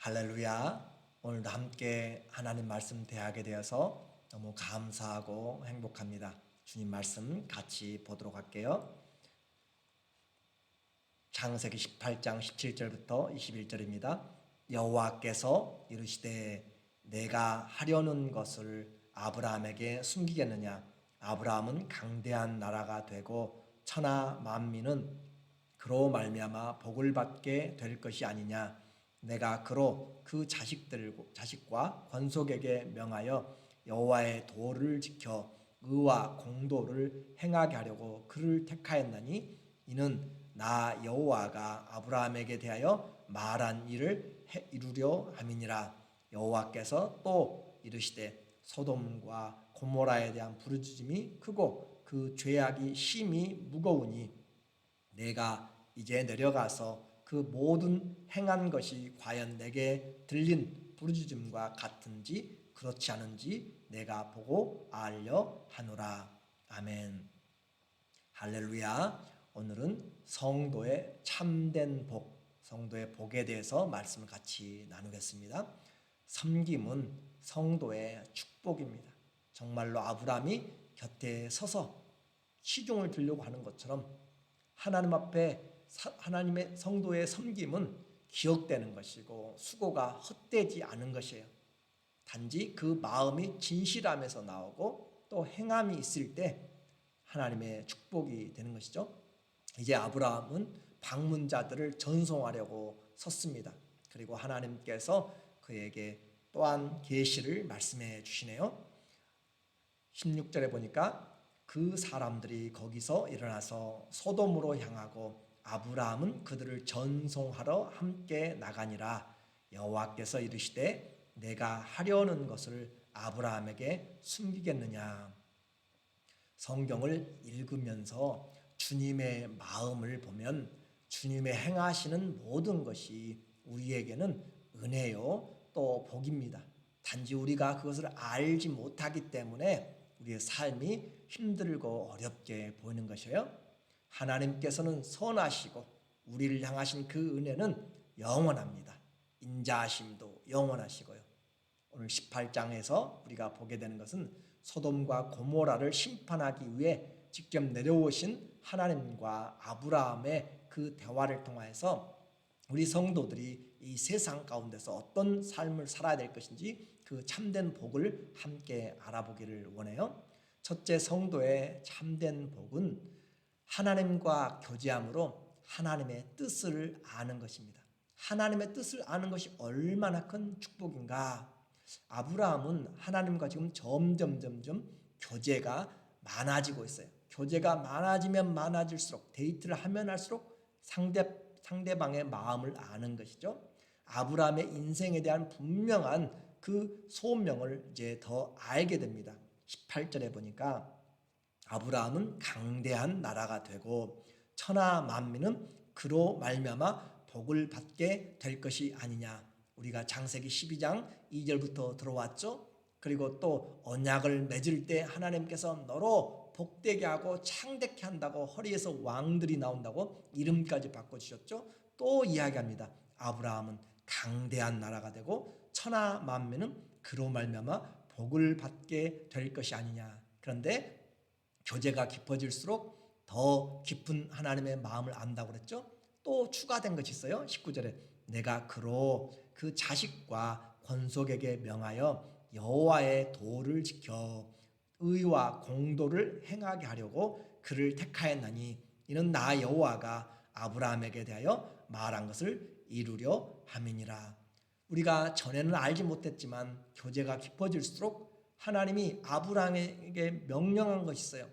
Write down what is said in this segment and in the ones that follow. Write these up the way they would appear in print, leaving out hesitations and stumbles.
할렐루야. 오늘도 함께 하나님 말씀 대하게 되어서 너무 감사하고 행복합니다. 주님 말씀 같이 보도록 할게요. 창세기 18장 17절부터 21절입니다. 여호와께서 이르시되 내가 하려는 것을 아브라함에게 숨기겠느냐? 아브라함은 강대한 나라가 되고 천하 만민은 그로 말미암아 복을 받게 될 것이 아니냐? 내가 그로 그 자식과 권속에게 명하여 여호와의 도를 지켜 의와 공도를 행하게 하려고 그를 택하였나니 이는 나 여호와가 아브라함에게 대하여 말한 일을 이루려 함이니라. 여호와께서 또 이르시되 소돔과 고모라에 대한 부르짖음이 크고 그 죄악이 심히 무거우니 내가 이제 내려가서 그 모든 행한 것이 과연 내게 들린 부르짖음과 같은지 그렇지 않은지 내가 보고 알려 하노라. 아멘. 할렐루야. 오늘은 성도의 참된 복, 성도의 복에 대해서 말씀을 같이 나누겠습니다. 섬김은 성도의 축복입니다. 정말로 아브라함이 곁에 서서 시중을 들려고 하는 것처럼 하나님 앞에 하나님의 성도의 섬김은 기억되는 것이고 수고가 헛되지 않은 것이에요. 단지 그 마음이 진실함에서 나오고 또 행함이 있을 때 하나님의 축복이 되는 것이죠. 이제 아브라함은 방문자들을 전송하려고 섰습니다. 그리고 하나님께서 그에게 또한 계시를 말씀해 주시네요. 16절에 보니까 그 사람들이 거기서 일어나서 소돔으로 향하고 아브라함은 그들을 전송하러 함께 나가니라. 여호와께서 이르시되 내가 하려는 것을 아브라함에게 숨기겠느냐. 성경을 읽으면서 주님의 마음을 보면 주님의 행하시는 모든 것이 우리에게는 은혜요 또 복입니다. 단지 우리가 그것을 알지 못하기 때문에 우리의 삶이 힘들고 어렵게 보이는 것이에요. 하나님께서는 선하시고 우리를 향하신 그 은혜는 영원합니다. 인자하심도 영원하시고요. 오늘 18장에서 우리가 보게 되는 것은 소돔과 고모라를 심판하기 위해 직접 내려오신 하나님과 아브라함의 그 대화를 통해서 우리 성도들이 이 세상 가운데서 어떤 삶을 살아야 될 것인지 그 참된 복을 함께 알아보기를 원해요. 첫째, 성도의 참된 복은 하나님과 교제함으로 하나님의 뜻을 아는 것입니다. 하나님의 뜻을 아는 것이 얼마나 큰 축복인가. 아브라함은 하나님과 지금 점점 교제가 많아지고 있어요. 교제가 많아지면 많아질수록, 데이트를 하면 할수록 상대방의 마음을 아는 것이죠. 아브라함의 인생에 대한 분명한 그 소명을 이제 더 알게 됩니다. 18절에 보니까 아브라함은 강대한 나라가 되고 천하 만민은 그로 말미암아 복을 받게 될 것이 아니냐. 우리가 창세기 12장 2절부터 들어왔죠. 그리고 또 언약을 맺을 때 하나님께서 너로 복되게 하고 창대케 한다고 허리에서 왕들이 나온다고 이름까지 바꿔주셨죠. 또 이야기합니다. 아브라함은 강대한 나라가 되고 천하 만민은 그로 말미암아 복을 받게 될 것이 아니냐. 그런데 교제가 깊어질수록 더 깊은 하나님의 마음을 안다고 그랬죠. 또 추가된 것이 있어요. 19절에 내가 그로 그 자식과 권속에게 명하여 여호와의 도를 지켜 의와 공도를 행하게 하려고 그를 택하였나니 이는 나 여호와가 아브라함에게 대하여 말한 것을 이루려 함이니라. 우리가 전에는 알지 못했지만 교제가 깊어질수록 하나님이 아브라함에게 명령한 것이 있어요.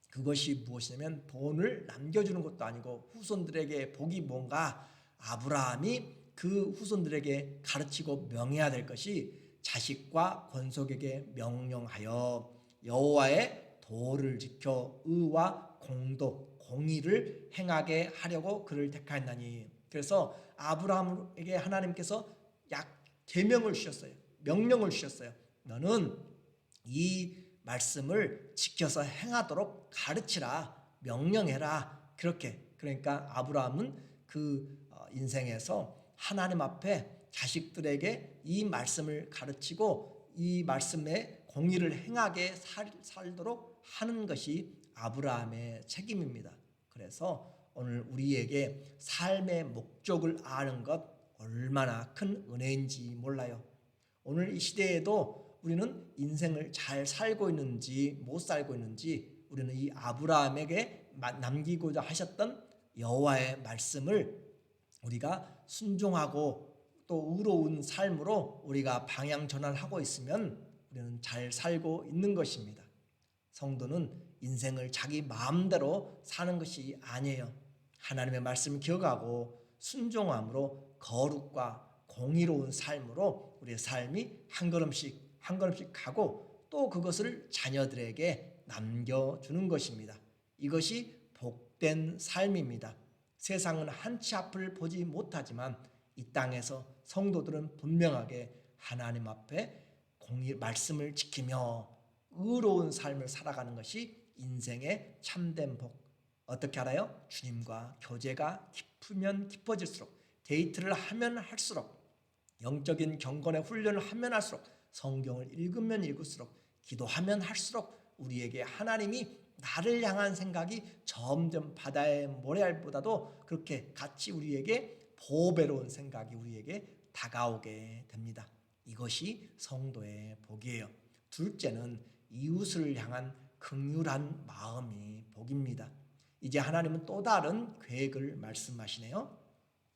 그것이 무엇이냐면 본을 남겨주는 것도 아니고 후손들에게 복이 뭔가 아브라함이 그 후손들에게 가르치고 명해야 될 것이 자식과 권속에게 명령하여 여호와의 도를 지켜 의와 공도, 공의를 행하게 하려고 그를 택하였나니. 그래서 아브라함에게 하나님께서 계명을 주셨어요. 명령을 주셨어요. 너는 이 말씀을 지켜서 행하도록 가르치라, 명령해라. 그렇게. 그러니까 아브라함은 그 인생에서 하나님 앞에 자식들에게 이 말씀을 가르치고 이 말씀에 공의를 행하게 살도록 하는 것이 아브라함의 책임입니다. 그래서 오늘 우리에게 삶의 목적을 아는 것 얼마나 큰 은혜인지 몰라요. 오늘 이 시대에도 우리는 인생을 잘 살고 있는지 못 살고 있는지 우리는 이 아브라함에게 남기고자 하셨던 여호와의 말씀을 우리가 순종하고 또 의로운 삶으로 우리가 방향 전환하고 있으면 우리는 잘 살고 있는 것입니다. 성도는 인생을 자기 마음대로 사는 것이 아니에요. 하나님의 말씀을 기억하고 순종함으로 거룩과 공의로운 삶으로 우리의 삶이 한 걸음씩 한 걸음씩 가고 또 그것을 자녀들에게 남겨주는 것입니다. 이것이 복된 삶입니다. 세상은 한치 앞을 보지 못하지만 이 땅에서 성도들은 분명하게 하나님 앞에 말씀을 지키며 의로운 삶을 살아가는 것이 인생의 참된 복. 어떻게 알아요? 주님과 교제가 깊으면 깊어질수록, 데이트를 하면 할수록, 영적인 경건의 훈련을 하면 할수록, 성경을 읽으면 읽을수록, 기도하면 할수록 우리에게 하나님이 나를 향한 생각이 점점 바다의 모래알보다도 그렇게 같이 우리에게 보배로운 생각이 우리에게 다가오게 됩니다. 이것이 성도의 복이에요. 둘째는 이웃을 향한 긍휼한 마음이 복입니다. 이제 하나님은 또 다른 계획을 말씀하시네요.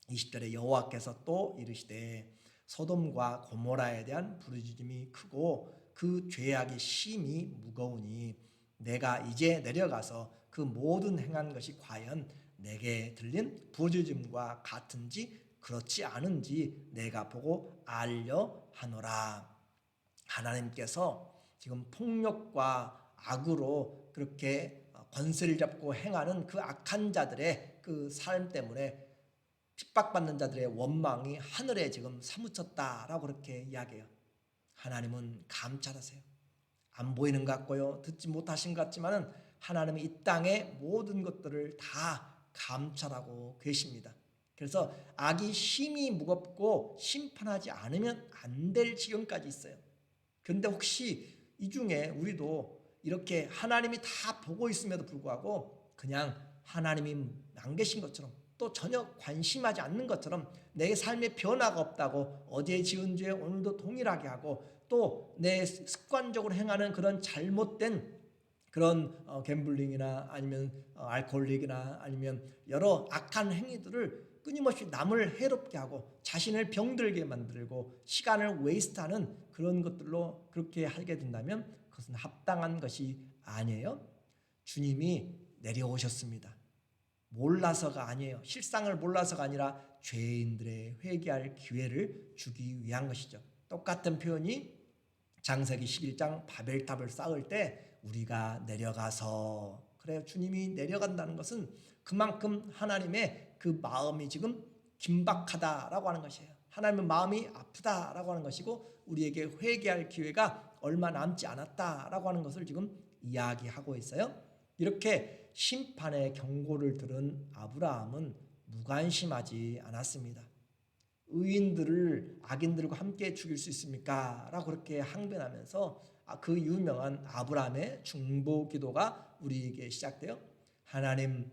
20절에 여호와께서 또 이르시되 소돔과 고모라에 대한 부르짖음이 크고 그 죄악이 심히 무거우니 내가 이제 내려가서 그 모든 행한 것이 과연 내게 들린 부르짖음과 같은지 그렇지 않은지 내가 보고 알려 하노라. 하나님께서 지금 폭력과 악으로 그렇게 권세를 잡고 행하는 그 악한 자들의 그 삶 때문에 핍박받는 자들의 원망이 하늘에 지금 사무쳤다라고 그렇게 이야기해요. 하나님은 감찰하세요. 안 보이는 것 같고요, 듣지 못하신 것 같지만은 하나님이 이 땅의 모든 것들을 다 감찰하고 계십니다. 그래서 악이 심히 무겁고 심판하지 않으면 안 될 지경까지 있어요. 그런데 혹시 이 중에 우리도 이렇게 하나님이 다 보고 있음에도 불구하고 그냥 하나님이 안 계신 것처럼 또 전혀 관심하지 않는 것처럼 내 삶에 변화가 없다고 어제 지은 죄 오늘도 동일하게 하고 또 내 습관적으로 행하는 그런 잘못된 그런 갬블링이나 아니면 알코올릭이나 아니면 여러 악한 행위들을 끊임없이 남을 해롭게 하고 자신을 병들게 만들고 시간을 웨이스트하는 그런 것들로 그렇게 하게 된다면 그것은 합당한 것이 아니에요. 주님이 내려오셨습니다. 몰라서가 아니에요. 실상을 몰라서가 아니라 죄인들의 회개할 기회를 주기 위한 것이죠. 똑같은 표현이 창세기 11장 바벨탑을 쌓을 때 우리가 내려가서, 그래요. 주님이 내려간다는 것은 그만큼 하나님의 그 마음이 지금 긴박하다라고 하는 것이에요. 하나님의 마음이 아프다라고 하는 것이고 우리에게 회개할 기회가 얼마 남지 않았다라고 하는 것을 지금 이야기하고 있어요. 이렇게 심판의 경고를 들은 아브라함은 무관심하지 않았습니다. 의인들을 악인들과 함께 죽일 수 있습니까? 라고 그렇게 항변하면서 그 유명한 아브라함의 중보 기도가 우리에게 시작돼요. 하나님,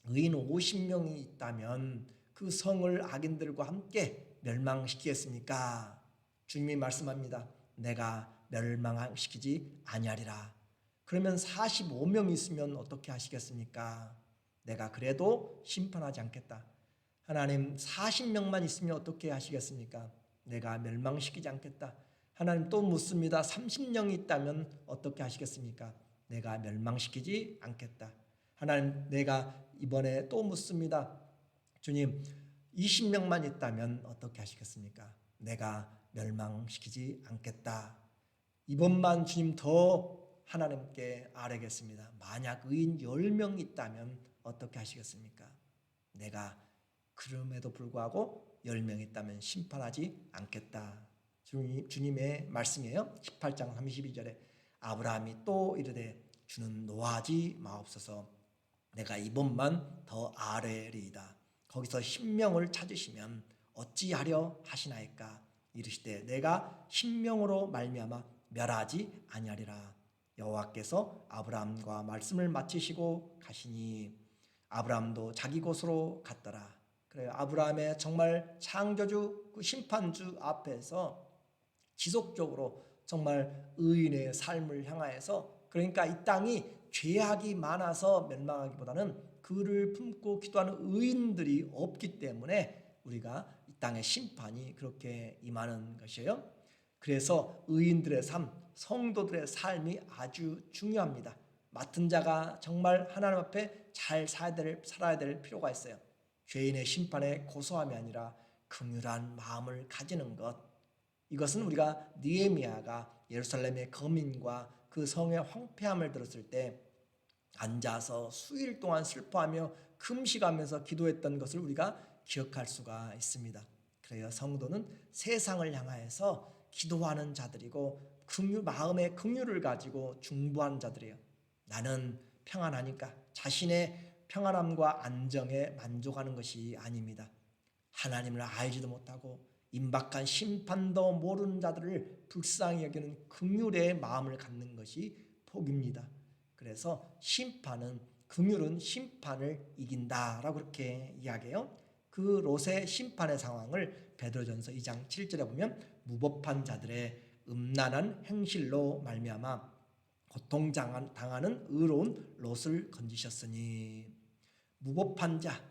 의인 50명이 있다면 그 성을 악인들과 함께 멸망시키겠습니까? 주님이 말씀합니다. 내가 멸망시키지 아니하리라. 그러면 45명 있으면 어떻게 하시겠습니까? 내가 그래도 심판하지 않겠다. 하나님, 40명만 있으면 어떻게 하시겠습니까? 내가 멸망시키지 않겠다. 하나님, 또 묻습니다. 30명이 있다면 어떻게 하시겠습니까? 내가 멸망시키지 않겠다. 하나님, 내가 이번에 또 묻습니다. 주님, 20명만 있다면 어떻게 하시겠습니까? 내가 멸망시키지 않겠다. 이번만 주님 더 하나님께 아뢰겠습니다. 만약 의인 10명 있다면 어떻게 하시겠습니까? 내가 그럼에도 불구하고 10명 있다면 심판하지 않겠다. 주님의 말씀이에요. 18장 32절에 아브라함이 또 이르되 주는 노하지 마옵소서. 내가 이번만 더 아뢰리이다. 거기서 10명을 찾으시면 어찌하려 하시나이까. 이르시되 내가 신명으로 말미암아 멸하지 아니하리라. 여호와께서 아브라함과 말씀을 마치시고 가시니 아브라함도 자기 곳으로 갔더라. 그래요. 아브라함의 정말 창조주 그 심판주 앞에서 지속적으로 정말 의인의 삶을 향하여서, 그러니까 이 땅이 죄악이 많아서 멸망하기보다는 그를 품고 기도하는 의인들이 없기 때문에 우리가 이 땅의 심판이 그렇게 임하는 것이에요. 그래서 의인들의 삶, 성도들의 삶이 아주 중요합니다. 맡은 자가 정말 하나님 앞에 잘 살아야 될 필요가 있어요. 죄인의 심판에 고소함이 아니라 긍휼한 마음을 가지는 것. 이것은 우리가 느헤미야가 예루살렘의 거민과 그 성의 황폐함을 들었을 때 앉아서 수일 동안 슬퍼하며 금식하면서 기도했던 것을 우리가 기억할 수가 있습니다. 그래요. 성도는 세상을 향하여서 기도하는 자들이고 마음의 긍휼을 가지고 중보하는 자들이에요. 나는 평안하니까 자신의 평안함과 안정에 만족하는 것이 아닙니다. 하나님을 알지도 못하고 임박한 심판도 모르는 자들을 불쌍히 여기는 긍휼의 마음을 갖는 것이 복입니다. 그래서 긍휼은 심판을 이긴다라고 그렇게 이야기해요. 그 롯의 심판의 상황을 베드로전서 2장 7절에 보면 무법한 자들의 음란한 행실로 말미암아 고통당하는 의로운 롯을 건지셨으니, 무법한 자,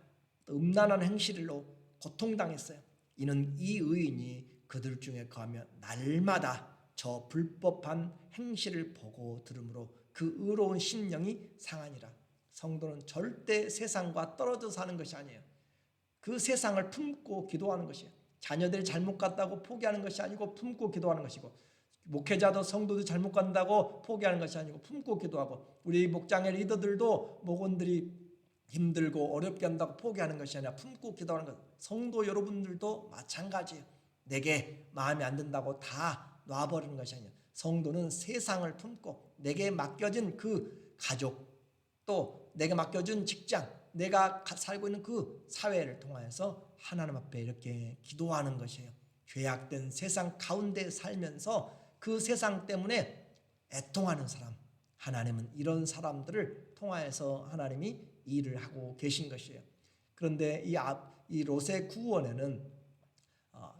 음란한 행실로 고통당했어요. 이는 이 의인이 그들 중에 거하며 날마다 저 불법한 행실을 보고 들으므로 그 의로운 심령이 상하니라. 성도는 절대 세상과 떨어져 사는 것이 아니에요. 그 세상을 품고 기도하는 것이에요. 자녀들이 잘못 갔다고 포기하는 것이 아니고 품고 기도하는 것이고, 목회자도 성도도 잘못 간다고 포기하는 것이 아니고 품고 기도하고, 우리 목장의 리더들도 목원들이 힘들고 어렵게 한다고 포기하는 것이 아니라 품고 기도하는 것. 성도 여러분들도 마찬가지예요. 내게 마음에 안 든다고 다 놔버리는 것이 아니에요. 성도는 세상을 품고 내게 맡겨진 그 가족, 또 내게 맡겨진 직장, 내가 살고 있는 그 사회를 통하여서 하나님 앞에 이렇게 기도하는 것이에요. 죄악된 세상 가운데 살면서 그 세상 때문에 애통하는 사람, 하나님은 이런 사람들을 통하여서 하나님이 일을 하고 계신 것이에요. 그런데 이 롯의 구원에는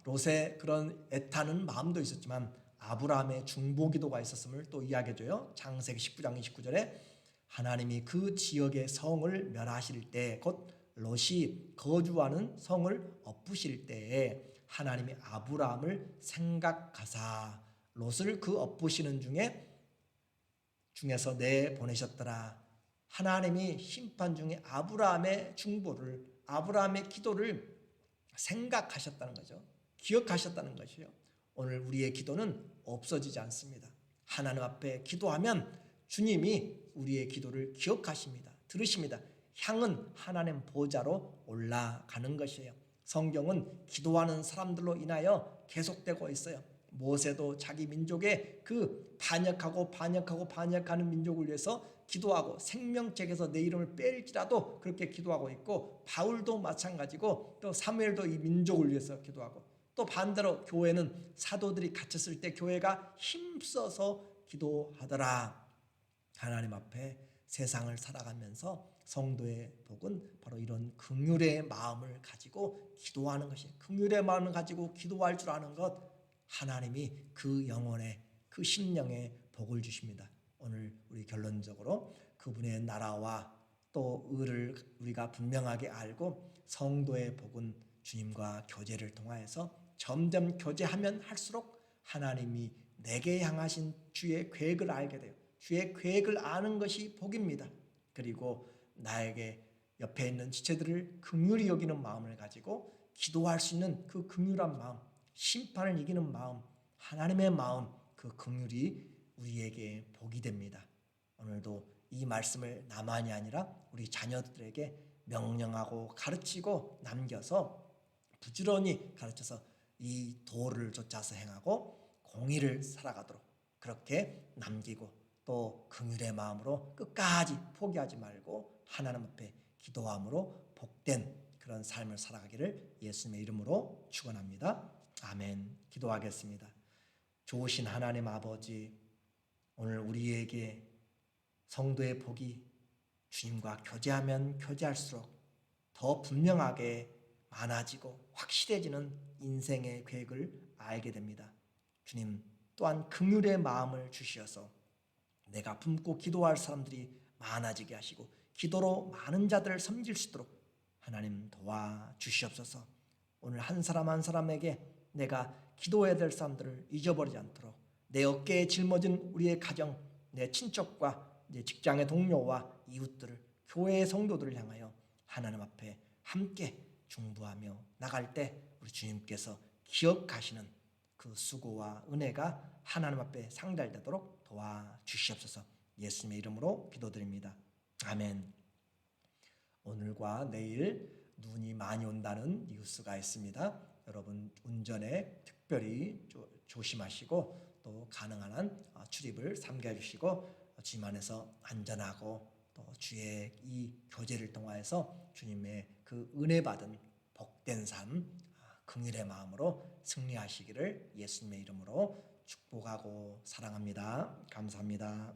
롯의 그런 애타는 마음도 있었지만 아브라함의 중보기도가 있었음을 또 이야기해줘요. 창세기 19장 29절에 하나님이 그 지역의 성을 멸하실 때, 곧 롯이 거주하는 성을 엎으실 때에 하나님이 아브라함을 생각하사 롯을 그 엎으시는 중에서 내보내셨더라. 하나님이 심판 중에 아브라함의 중보를, 아브라함의 기도를 생각하셨다는 거죠. 기억하셨다는 것이요. 오늘 우리의 기도는 없어지지 않습니다. 하나님 앞에 기도하면 주님이 우리의 기도를 기억하십니다. 들으십니다. 향은 하나님 보좌로 올라가는 것이에요. 성경은 기도하는 사람들로 인하여 계속되고 있어요. 모세도 자기 민족의 그 반역하는 민족을 위해서 기도하고 생명책에서 내 이름을 뺄지라도 그렇게 기도하고 있고, 바울도 마찬가지고, 또 사무엘도 이 민족을 위해서 기도하고, 또 반대로 교회는 사도들이 갇혔을 때 교회가 힘써서 기도하더라. 하나님 앞에 세상을 살아가면서 성도의 복은 바로 이런 긍휼의 마음을 가지고 기도하는 것이, 긍휼의 마음을 가지고 기도할 줄 아는 것, 하나님이 그 영혼에, 그 심령에 복을 주십니다. 오늘 우리 결론적으로 그분의 나라와 또 의를 우리가 분명하게 알고, 성도의 복은 주님과 교제를 통하여서 점점 교제하면 할수록 하나님이 내게 향하신 주의 계획을 알게 돼요. 주의 계획을 아는 것이 복입니다. 그리고 나에게 옆에 있는 지체들을 긍휼히 여기는 마음을 가지고 기도할 수 있는 그 긍휼한 마음, 심판을 이기는 마음, 하나님의 마음, 그 긍휼이 우리에게 복이 됩니다. 오늘도 이 말씀을 나만이 아니라 우리 자녀들에게 명령하고 가르치고 남겨서 부지런히 가르쳐서 이 도를 쫓아서 행하고 공의를 살아가도록 그렇게 남기고, 또 긍휼의 마음으로 끝까지 포기하지 말고 하나님 앞에 기도함으로 복된 그런 삶을 살아가기를 예수님의 이름으로 축원합니다. 아멘. 기도하겠습니다. 좋으신 하나님 아버지, 오늘 우리에게 성도의 복이 주님과 교제하면 교제할수록 더 분명하게 많아지고 확실해지는 인생의 계획을 알게 됩니다. 주님 또한 긍휼의 마음을 주시어서 내가 품고 기도할 사람들이 많아지게 하시고 기도로 많은 자들을 섬길 수 있도록 하나님 도와주시옵소서. 오늘 한 사람 한 사람에게 내가 기도해야 될 사람들을 잊어버리지 않도록 내 어깨에 짊어진 우리의 가정, 내 친척과 내 직장의 동료와 이웃들을, 교회의 성도들을 향하여 하나님 앞에 함께 중보하며 나갈 때 우리 주님께서 기억하시는 그 수고와 은혜가 하나님 앞에 상달되도록 도와주시옵소서. 예수님의 이름으로 기도드립니다. 아멘. 오늘과 내일 눈이 많이 온다는 뉴스가 있습니다. 여러분 운전에 특별히 조심하시고 또 가능한 한 출입을 삼가주시고 주님 안에서 안전하고 또 주의 이 교제를 통하여서 주님의 그 은혜 받은 복된 삶, 긍휼의 마음으로 승리하시기를 예수님의 이름으로 축복하고 사랑합니다. 감사합니다.